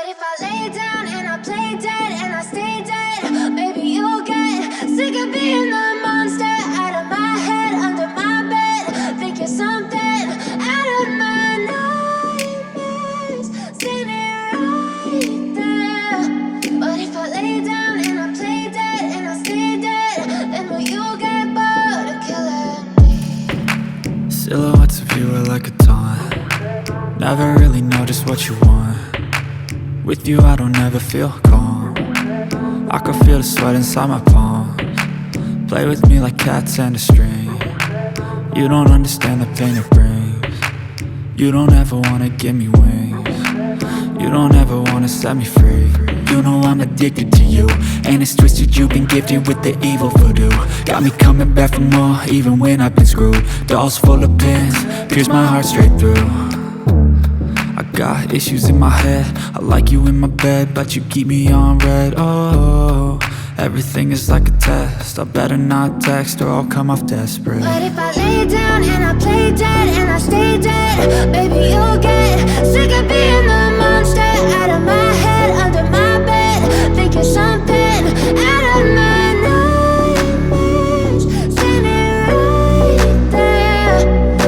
if I lay down and I play dead and I stay dead? Maybe you'll get sick of being the monster out of my head, under my bed. Think you're something out of my nightmares, standing right there. But if I lay down and I play dead and I stay dead, then will you get bored of killing me? Silhouettes of you are like a taunt. Never really know just what you want. With you I don't ever feel calm. I can feel the sweat inside my palms. Play with me like cats and a string. You don't understand the pain it brings. You don't ever wanna give me wings. You don't ever wanna set me free. You know I'm addicted to you, and it's twisted, you've been gifted with the evil voodoo. Got me coming back for more, even when I've been screwed. Dolls full of pins, pierce my heart straight through. I got issues in my head, I like you in my bed, but you keep me on red. Oh, everything is like a test, I better not text or I'll come off desperate. But if I lay down and I play dead and I stay dead, baby you'll get sick of being the monster out of my head, under my bed. Think you're something out of my nightmares, standing right there.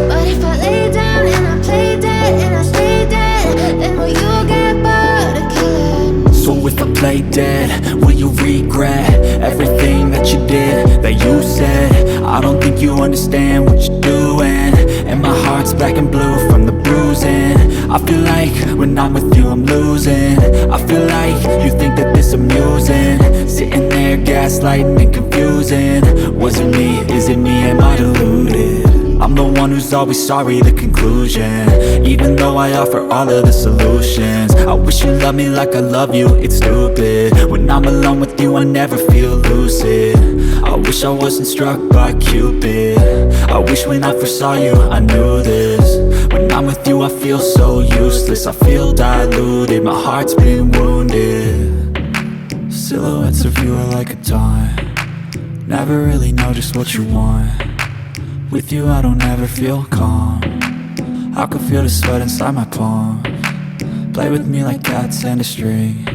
But if I lay down and I play dead and I stay dead, then will you get bored of killing me? So if I play dead, will you regret everything that you did, that you said? I don't think you understand what you're doing, and my heart's black and blue from the bruising. I feel like when I'm with you I'm losing. I feel like you think that this amusing, sitting there gaslighting and confusing. Was it me? Is it me? Am I deluded? I'm the one who's always sorry, the conclusion, even though I offer all of the solutions. I wish you loved me like I love you, it's stupid. When I'm alone with you I never feel lucid. I wish I wasn't struck by Cupid. I wish when I first saw you I knew this. When I'm with you I feel so useless, I feel diluted, my heart's been wounded. Silhouettes of you are like a taunt. Never really know just what you want. With you I don't ever feel calm. I can feel the sweat inside my palms. Play with me like cats and a string.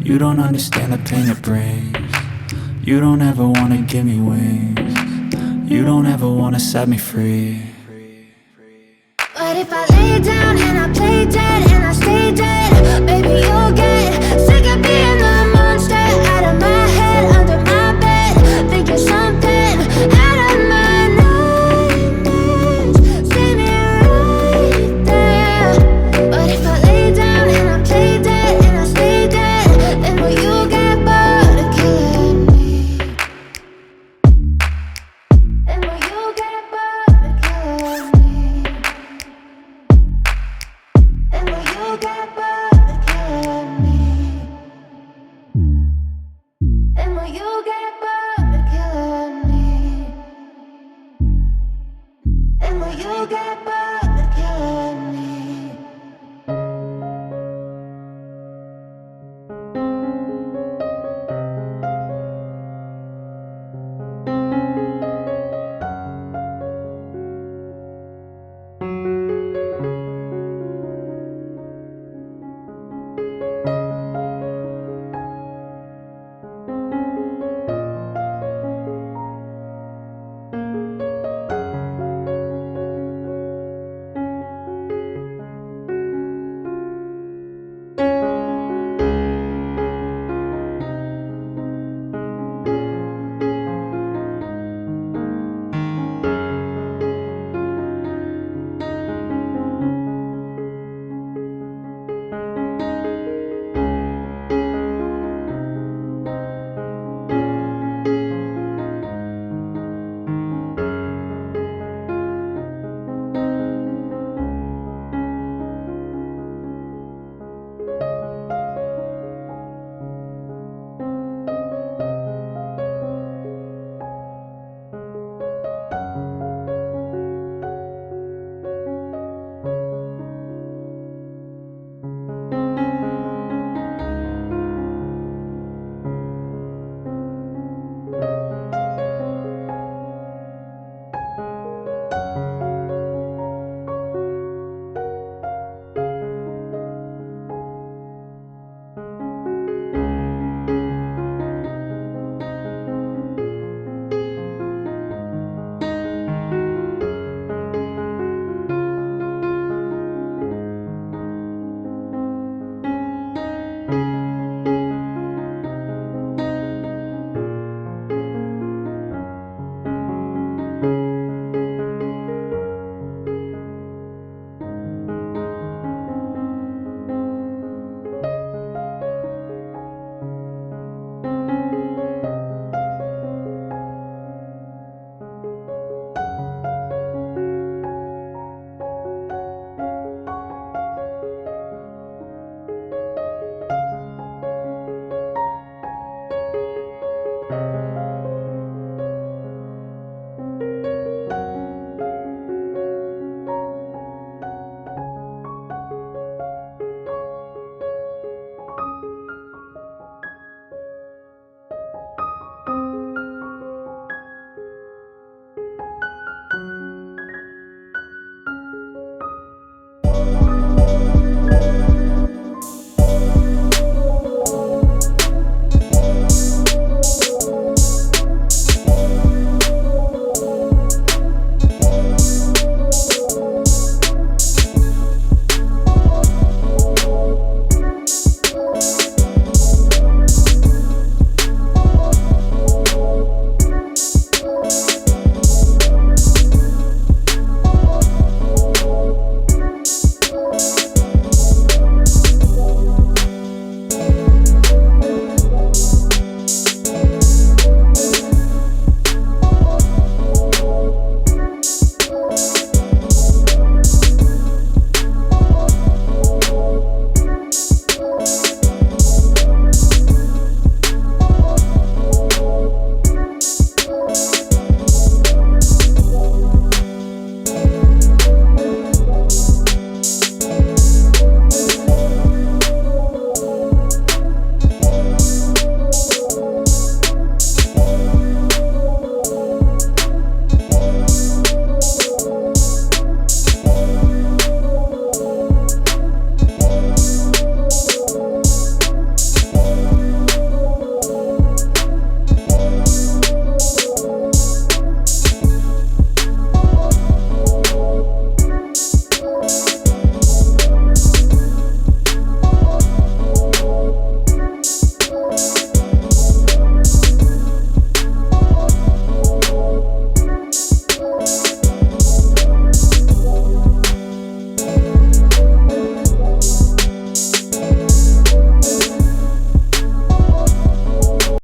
You don't understand the pain it brings. You don't ever wanna give me wings. You don't ever wanna set me free. But if I lay down and I play dead and I stay dead,